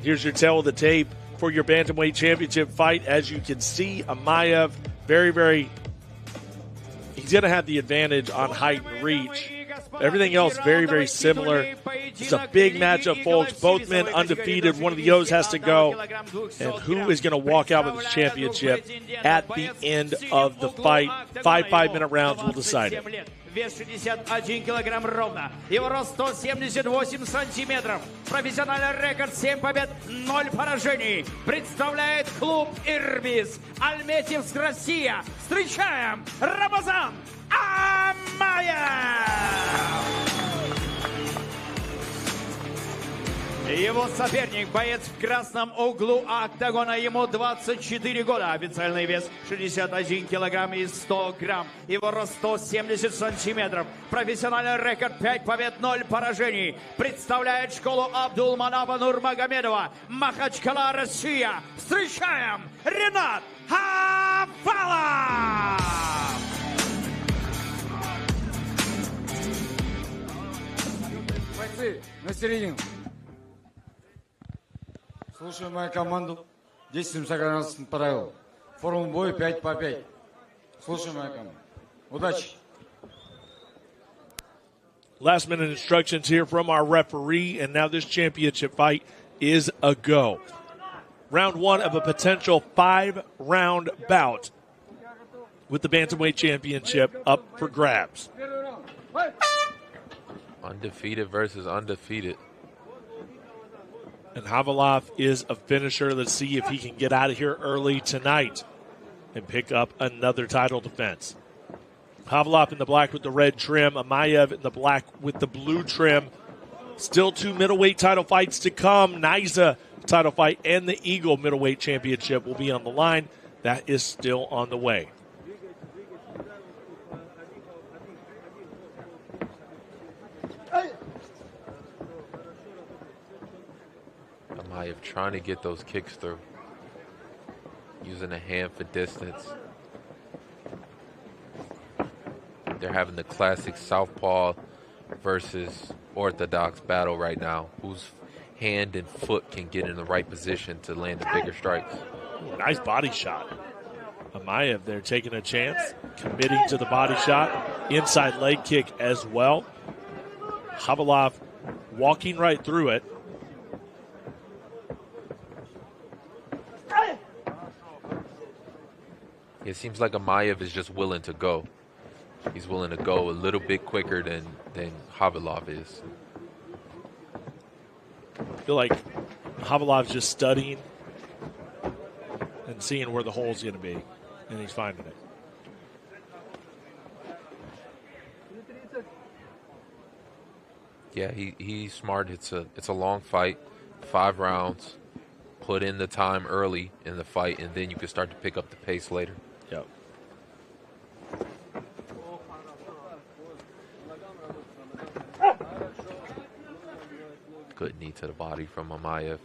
Here's your tail of the tape for your Bantamweight Championship fight. As you can see, Amaev, he's going to have the advantage on height and reach. Everything else very similar. It's a big matchup, folks. Both men undefeated. One of the O's has to go. And who is going to walk out with his championship at the end of the fight? 5-minute rounds will decide it. Вес 61 килограмм ровно. Его рост 178 сантиметров. Профессиональный рекорд 7 побед, 0 поражений. Представляет клуб «Ирбис». Альметьевск, Россия. Встречаем Рамазан Амаев! Его соперник, боец в красном углу октагона, ему 24 года. Официальный вес 61 килограмм и 100 грамм. Его рост 170 сантиметров. Профессиональный рекорд 5 побед, 0 поражений. Представляет школу Абдулманаба Нурмагомедова. Махачкала, Россия. Встречаем Ренат Кхавалов! Бойцы, на середину. Слушаем мою команду. 10 согласно правил. Форму боя 5 по 5. Слушаем мою команду. Удачи. Last minute instructions here from our referee, and now this championship fight is a go. Round one of a potential 5-round bout with the Bantamweight Championship up for grabs. Undefeated versus undefeated. And Khavalov is a finisher. Let's see if he can get out of here early tonight and pick up another title defense. Khavalov in the black with the red trim. Amaev in the black with the blue trim. Still 2 middleweight title fights to come. Niza title fight and the Eagle middleweight championship will be on the line. That is still on the way. Amaev trying to get those kicks through. Using a hand for distance. They're having the classic southpaw versus orthodox battle right now. Whose hand and foot can get in the right position to land the bigger strikes. Ooh, nice body shot. Amaev there taking a chance, committing to the body shot. Inside leg kick as well. Khavalov walking right through it. It seems like Amaev is just willing to go. He's willing to go a little bit quicker than Khavalov is. I feel like Khabalov's just studying and seeing where the hole's going to be, and he's finding it. Yeah, he's smart. It's a long fight, 5 rounds. Put in the time early in the fight, and then you can start to pick up the pace later. Yep. Good knee to the body from Amaev.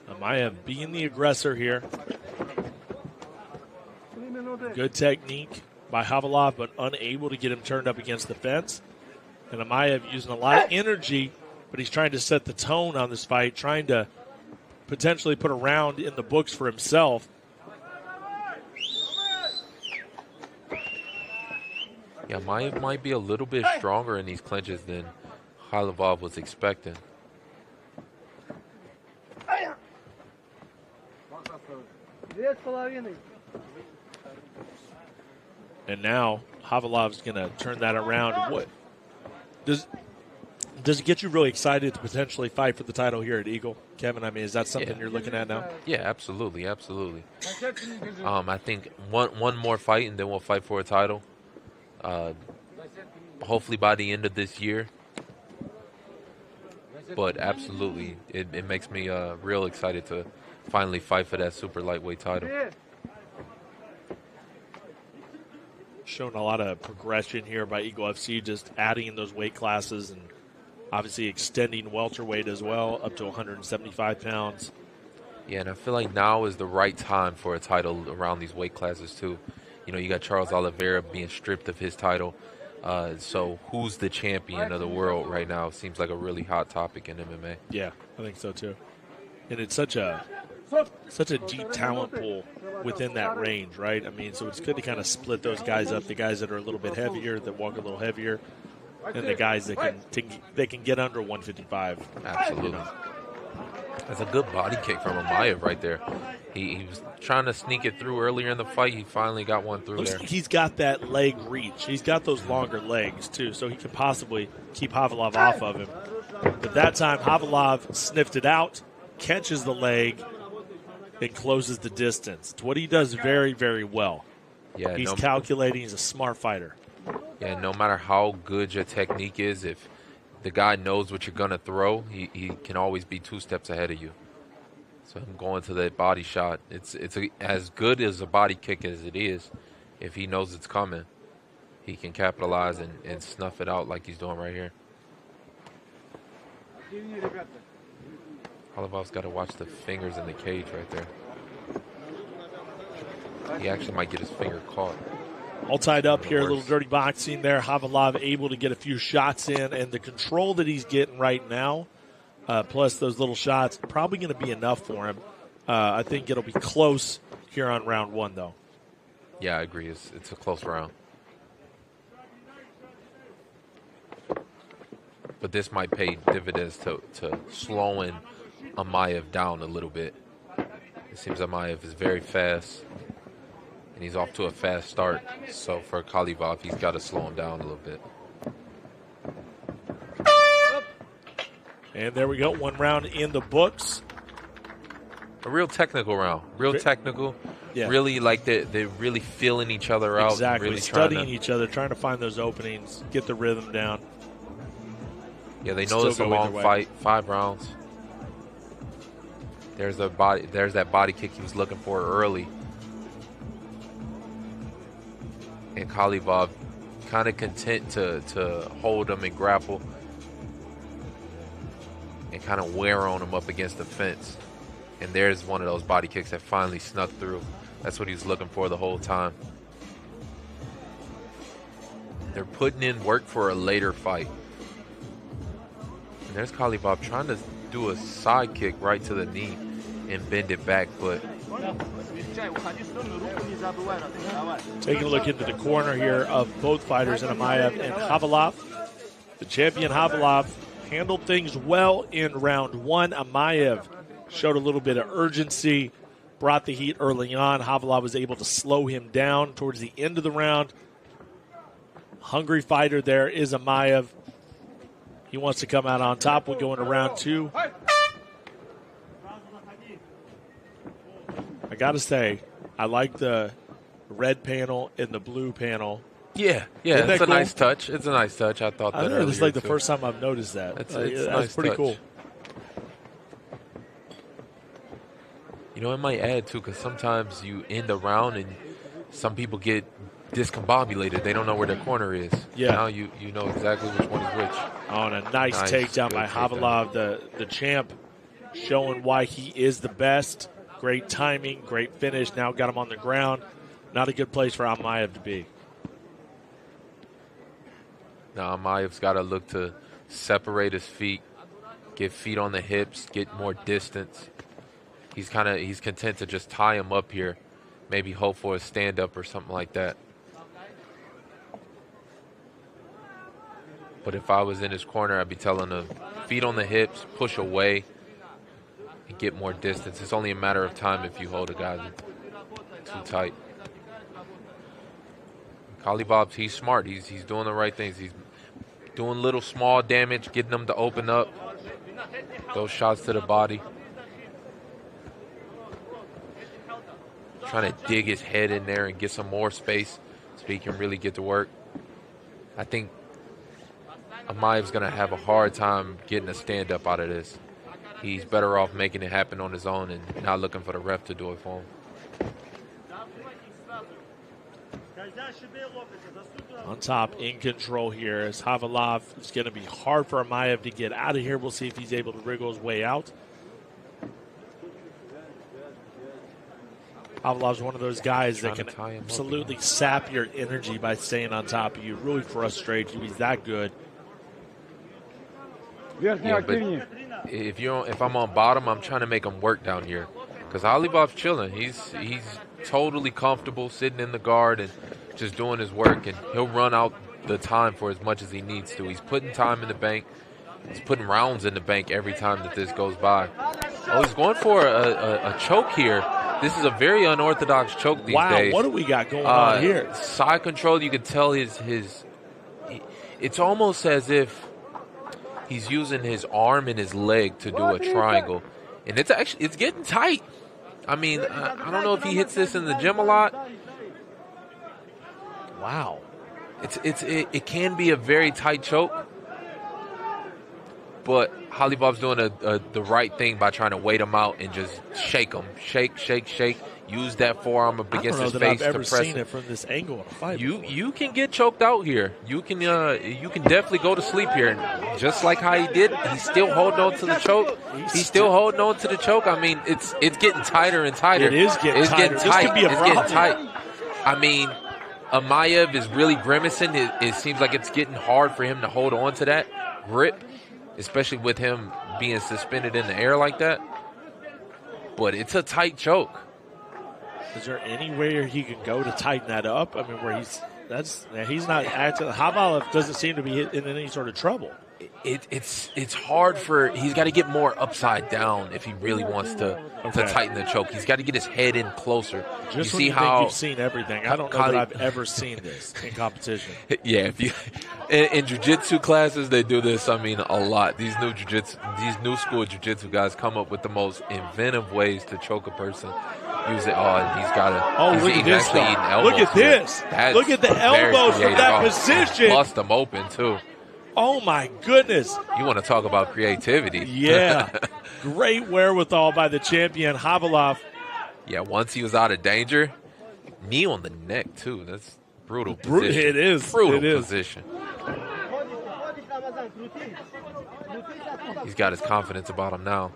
Amaev being the aggressor here. Good technique by Khavalov, but unable to get him turned up against the fence. And Amaev using a lot of energy, but he's trying to set the tone on this fight, trying to potentially put a round in the books for himself. Yeah, Amaev might be a little bit stronger in these clinches than Khavalov was expecting. And now Khavalov's going to turn that around. What does it get you really excited to potentially fight for the title here at Eagle, Kevin? I mean, is that something you're looking at now? Yeah, absolutely. I think one more fight and then we'll fight for a title. Hopefully by the end of this year. But absolutely, it makes me real excited to finally fight for that super lightweight title. Shown a lot of progression here by Eagle FC, just adding those weight classes and obviously extending welterweight as well up to 175 pounds. Yeah, and I feel like now is the right time for a title around these weight classes too. You know, you got Charles Oliveira being stripped of his title. So who's the champion of the world right now? Seems like a really hot topic in MMA. Yeah, I think so too. And it's such a deep talent pool within that range, right? I mean, so it's good to kind of split those guys up, the guys that are a little bit heavier, that walk a little heavier, and the guys that can get under 155. Absolutely. You know? That's a good body kick from Amaev right there. He was trying to sneak it through earlier in the fight. He finally got one through Looks there. like he's got that leg reach. He's got those longer legs, too, so he could possibly keep Khavalov off of him. But that time, Khavalov sniffed it out, catches the leg, and closes the distance. It's what he does very, very well. Yeah, he's calculating. He's a smart fighter. Yeah, no matter how good your technique is, if the guy knows what you're going to throw, he can always be 2 steps ahead of you. So him going to that body shot, it's as good as a body kick as it is. If he knows it's coming, he can capitalize and snuff it out like he's doing right here. Khavalov got to watch the fingers in the cage right there. He actually might get his finger caught. All tied up here, a little dirty boxing there. Khavalov able to get a few shots in, and the control that he's getting right now, plus those little shots, probably going to be enough for him. I think it'll be close here on round 1, though. Yeah, I agree. It's a close round. But this might pay dividends to slowing Amaev down a little bit. It seems Amaev is very fast, and he's off to a fast start. So for Khavalov, he's got to slow him down a little bit. And there we go, 1 round in the books. A real technical round. Real technical. Yeah. Really like they're really feeling each other out. Exactly, really studying each other, trying to find those openings, get the rhythm down. Yeah, they know it's a long fight, 5 rounds. There's that body kick he was looking for early. And Khavalov kind of content to hold him and grapple and kind of wear on him up against the fence. And there's one of those body kicks that finally snuck through. That's what he was looking for the whole time. They're putting in work for a later fight. And there's Khavalov trying to do a side kick right to the knee and bend it back, but taking a look into the corner here of both fighters, in Amaev and Khavalov. The champion Khavalov handled things well in round 1. Amaev showed a little bit of urgency, brought the heat early on. Khavalov was able to slow him down towards the end of the round. Hungry fighter there is Amaev. He wants to come out on top. We'll go into round 2. I got to say, I like the red panel and the blue panel. Yeah, it's a nice touch. It's a nice touch. I thought that earlier. It's like the first time I've noticed that. It's that's pretty cool. You know, it might add, too, because sometimes you end a round and some people get discombobulated. They don't know where their corner is. Yeah. Now you know exactly which one is which. Oh, and a nice takedown by Khavalov, the champ, showing why he is the best. Great timing, great finish. Now got him on the ground. Not a good place for Amaev to be. Now Amaev's got to look to separate his feet, get feet on the hips, get more distance. He's content to just tie him up here, maybe hope for a stand-up or something like that. But if I was in his corner, I'd be telling him, feet on the hips, push away, and get more distance. It's only a matter of time if you hold a guy too tight. Khavalov, he's smart. He's doing the right things. He's doing little small damage, getting them to open up. Those shots to the body. Trying to dig his head in there and get some more space so he can really get to work. I think Amaev's going to have a hard time getting a stand-up out of this. He's better off making it happen on his own and not looking for the ref to do it for him. On top, in control here is Khavalov. It's going to be hard for Amaev to get out of here. We'll see if he's able to wriggle his way out. Khavalov one of those guys that Trying can to tie him up, absolutely sap your energy by staying on top of you, really frustrate you. He's that good. Yeah, but if I'm on bottom, I'm trying to make him work down here, because Khavalev's chilling. He's totally comfortable sitting in the guard and just doing his work, and he'll run out the time for as much as he needs to. He's putting time in the bank. He's putting rounds in the bank every time that this goes by. Oh, he's going for a choke here. This is a very unorthodox choke these days. Wow, what do we got going on here? Side control, you can tell it's almost as if he's using his arm and his leg to do a triangle. And it's getting tight. I mean, I don't know if he hits this in the gym a lot. Wow. It can be a very tight choke. But Khavalev's doing the right thing by trying to wait him out and just shake him. Shake, shake, shake. Use that forearm up against his face to press. I've seen it from this angle in a fight. You can get choked out here. You can definitely go to sleep here. And just like how he did, he's still holding on to the choke. He's still holding on to the choke. I mean, it's getting tighter and tighter. It is getting tighter. Getting tight. This could be a it's problem. getting tight. I mean, Amaev is really grimacing. It seems like it's getting hard for him to hold on to that grip, especially with him being suspended in the air like that. But it's a tight choke. Is there anywhere he can go to tighten that up? I mean, where he's not acting. Khavalov doesn't seem to be in any sort of trouble. It's hard for. He's got to get more upside down if he really wants to tighten the choke. He's got to get his head in closer. Just you when see you how think you've seen everything. I don't know that I've ever seen this in competition. Yeah, if you in jiu-jitsu classes they do this. I mean, a lot. These new school jiu-jitsu guys come up with the most inventive ways to choke a person. Use it. Oh, and he's got to. Oh, look at this! Look at this! Look at the elbows from that position. Bust them open too. Oh my goodness! You want to talk about creativity? Yeah, great wherewithal by the champion Khavalov. Yeah, once he was out of danger, knee on the neck too. That's brutal position. It is brutal position. He's got his confidence about him now.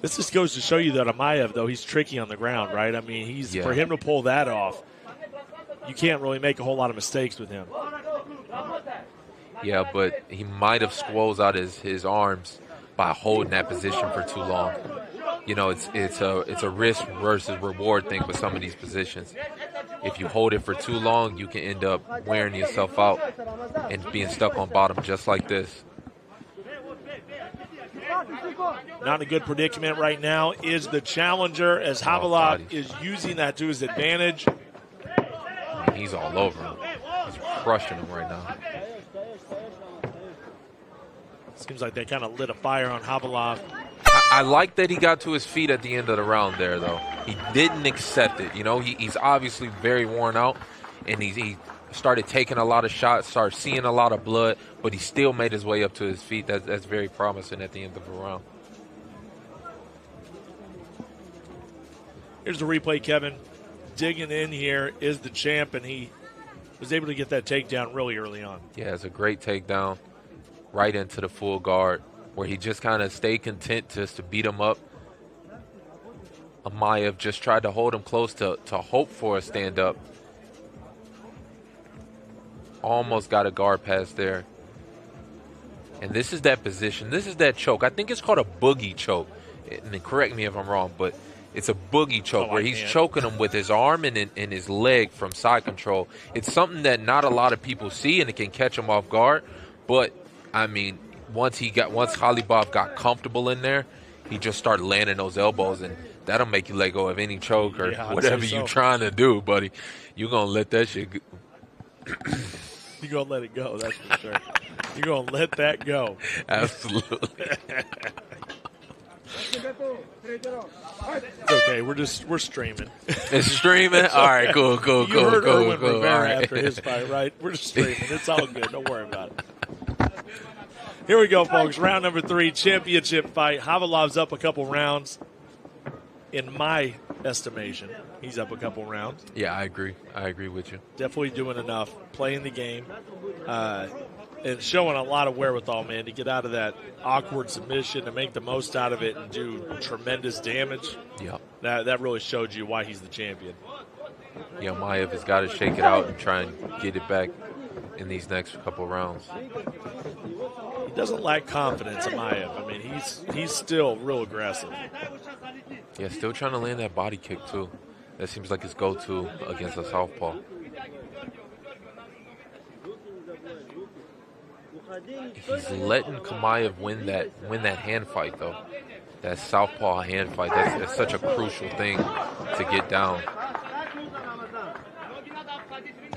This just goes to show you that Amaev, though, he's tricky on the ground, right? I mean, for him to pull that off, you can't really make a whole lot of mistakes with him. Yeah, but he might have squoze out his arms by holding that position for too long. You know, it's a risk versus reward thing with some of these positions. If you hold it for too long, you can end up wearing yourself out and being stuck on bottom just like this. Not in a good predicament right now is the challenger, as Khavalov is using that to his advantage. I mean, he's all over him. He's crushing him right now. Seems like they kind of lit a fire on Khavalov. I like that he got to his feet at the end of the round there, though. He didn't accept it. You know, he's obviously very worn out, and he started taking a lot of shots, started seeing a lot of blood, but he still made his way up to his feet. That's very promising at the end of the round. Here's the replay, Kevin. Digging in here is the champ, and he was able to get that takedown really early on. Yeah, it's a great takedown right into the full guard where he just kind of stayed content just to beat him up. Amaev just tried to hold him close to hope for a stand-up. Almost got a guard pass there. And this is that position. This is that choke. I think it's called a boogie choke. And correct me if I'm wrong, but it's a boogie choke where he's choking him with his arm and his leg from side control. It's something that not a lot of people see, and it can catch him off guard. But, I mean, once Khavalov got comfortable in there, he just started landing those elbows, and that'll make you let go of any choke or whatever you're trying to do, buddy. You're going to let that shit go. You're going to let it go, that's for sure. You're going to let that go. Absolutely. It's okay. We're streaming. It's streaming? All right, cool. You heard Erwin Rivera all right. After his fight, right? We're just streaming. It's all good. Don't worry about it. Here we go, folks. Round number 3, championship fight. Khavalov's up a couple rounds. In my estimation, he's up a couple rounds. Yeah, I agree. I agree with you. Definitely doing enough, playing the game, and showing a lot of wherewithal, man, to get out of that awkward submission and make the most out of it and do tremendous damage. Yeah. That really showed you why he's the champion. Yeah, Amaev has got to shake it out and try and get it back in these next couple rounds. He doesn't lack confidence, Amaev. I mean, he's still real aggressive. Yeah, still trying to land that body kick, too. That seems like his go-to against a southpaw. He's letting Kamaev win that hand fight, though. That southpaw hand fight, that's such a crucial thing to get down.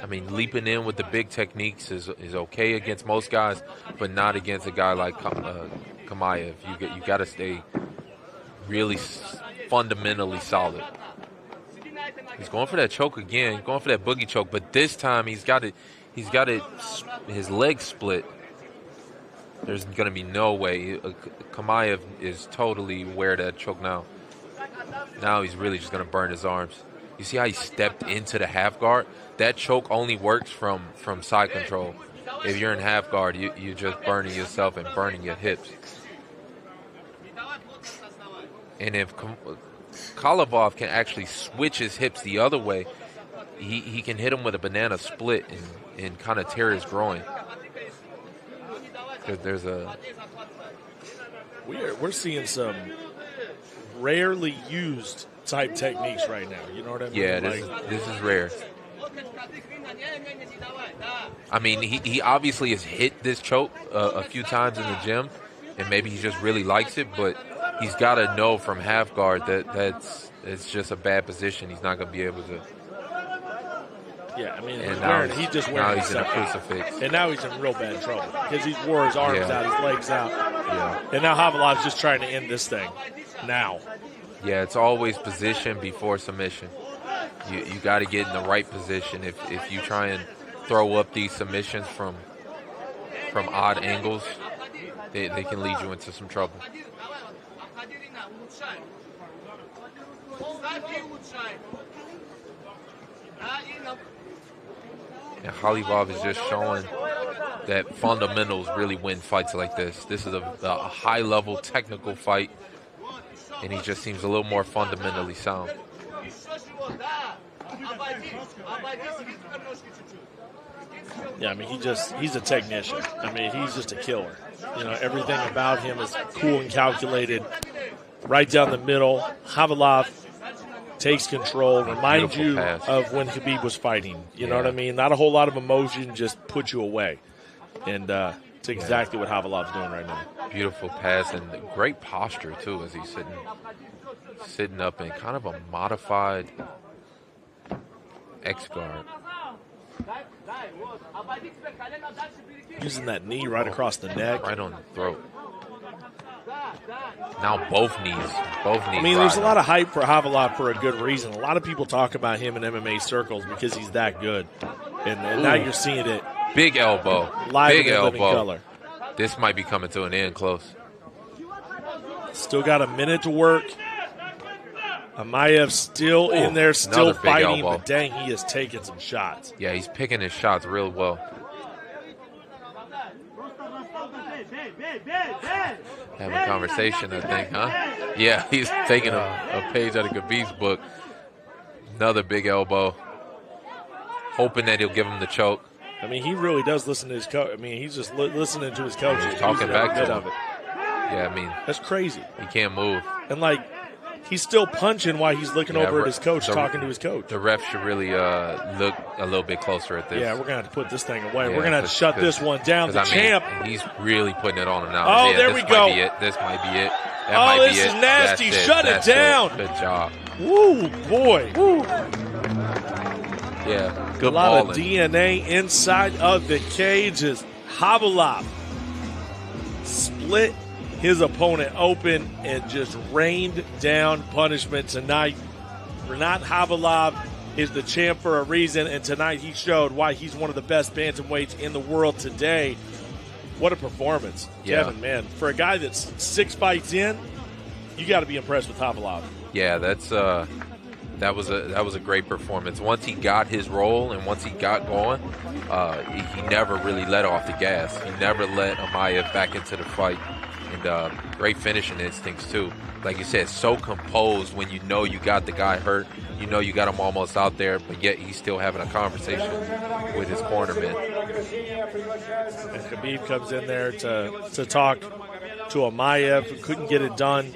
I mean, leaping in with the big techniques is okay against most guys, but not against a guy like Kamaev. You got to stay really fundamentally solid. He's going for that choke again, going for that boogie choke, but this time he's got it. His leg split. There's going to be no way. Kamaev is totally aware of that choke now. Now he's really just going to burn his arms. You see how he stepped into the half guard? That choke only works from side control. If you're in half guard, you're just burning yourself and burning your hips. And if Khavalov can actually switch his hips the other way, he can hit him with a banana split and kind of tear his groin. There's we're seeing some rarely used type techniques right now. You know what I mean? Yeah, this is rare. I mean, he obviously has hit this choke a few times in the gym, and maybe he just really likes it, but he's got to know from half guard that it's just a bad position. He's not going to be able to. Yeah, I mean, now he's in a crucifix. crucifix. And now he's in real bad trouble because he's wore his arms out, his legs out. Yeah. And now Khavalov's just trying to end this thing now. Yeah, it's always position before submission. You got to get in the right position. If you try and throw up these submissions from odd angles, they can lead you into some trouble. And Khavalov is just showing that fundamentals really win fights like this. This is a high-level technical fight, and he just seems a little more fundamentally sound. Yeah, I mean, he's a technician. I mean, he's just a killer. You know, everything about him is cool and calculated. Right down the middle, Khavalov takes control, reminds you pass of when Khabib was fighting. You know what I mean? Not a whole lot of emotion, just put you away. And it's exactly what Khavalov's doing right now. Beautiful pass and great posture, too, as he's sitting up in kind of a modified X-guard. Using that knee right across the neck. Right on the throat. Now both knees. I mean, there's a lot of hype for Khavalov for a good reason. A lot of people talk about him in MMA circles because he's that good. And now you're seeing it. Big elbow. Live Big in living elbow. color. This might be coming to an end close. Still got a minute to work. Amaev still in there, still fighting, but dang, he is taking some shots. Yeah, he's picking his shots real well. Having a conversation, I think, huh? Yeah, he's taking a page out of Khabib's book. Another big elbow. Hoping that he'll give him the choke. I mean, he really does listen to his coach. I mean, he's just listening to his coach. He's talking back to him. Of it. Yeah, I mean. That's crazy. He can't move. And, he's still punching while he's looking over at his coach, talking to his coach. The ref should really look a little bit closer at this. Yeah, we're going to have to put this thing away. We're going to have to shut this one down. The champ. He's really putting it on him now. Oh, there we go. This might be it. This is nasty. Shut it down. Good job. Woo, boy. Woo. Yeah, good A lot balling. of DNA inside of the cage as Khavalov split his opponent open and just rained down punishment tonight. Renat Khavalov is the champ for a reason, and tonight he showed why he's one of the best bantamweights in the world today. What a performance. Yeah. Kevin, man, for a guy that's 6 fights in, you got to be impressed with Khavalov. Yeah, that was a great performance. Once he got his roll and once he got going, he never really let off the gas. He never let Amaev back into the fight. And great finishing instincts, too. Like you said, so composed when you know you got the guy hurt. You know you got him almost out there, but yet he's still having a conversation with his cornerman. And Khabib comes in there to talk to Amaev, who couldn't get it done.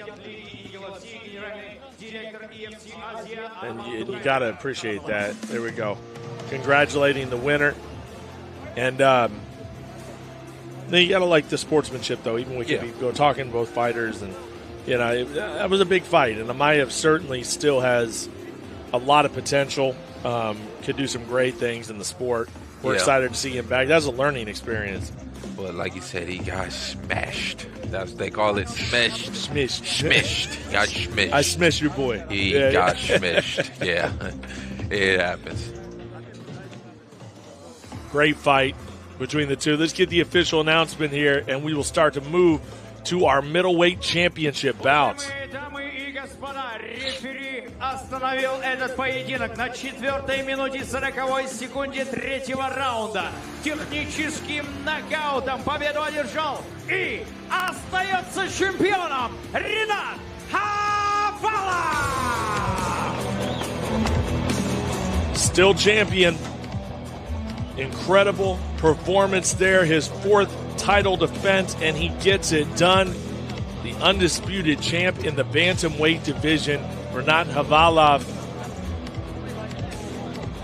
And you got to appreciate that. There we go. Congratulating the winner. And then you got to like the sportsmanship, though, even with Khabib go talking to both fighters. And, that was a big fight. And Amaev certainly still has a lot of potential, could do some great things in the sport. We're excited to see him back. That was a learning experience. But like you said, he got smashed. They call it smashed. Smished. Got smashed. I smashed your boy. He got smashed. Yeah, it happens. Great fight between the two. Let's get the official announcement here, and we will start to move to our middleweight championship bouts. Рефери остановил этот поединок на 4-й минуте 40-й секунде 3-го раунда. Техническим нокаутом победу одержал и остается чемпионом Ренат Khavalov. Still champion. Incredible performance there. His 4th title defense, and he gets it done. The undisputed champ in the bantamweight division, Renat Khavalov.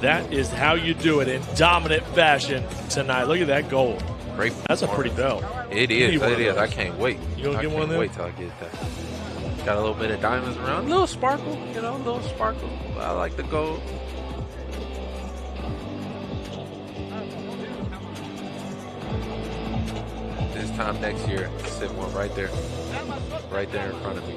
That is how you do it in dominant fashion tonight. Look at that goal. Great. That's a pretty belt. It is. It is. I can't wait. You gonna get one of them? Wait till I get that. Got a little bit of diamonds around, a little sparkle. A little sparkle. I like the gold. This time next year, sit one right there in front of me.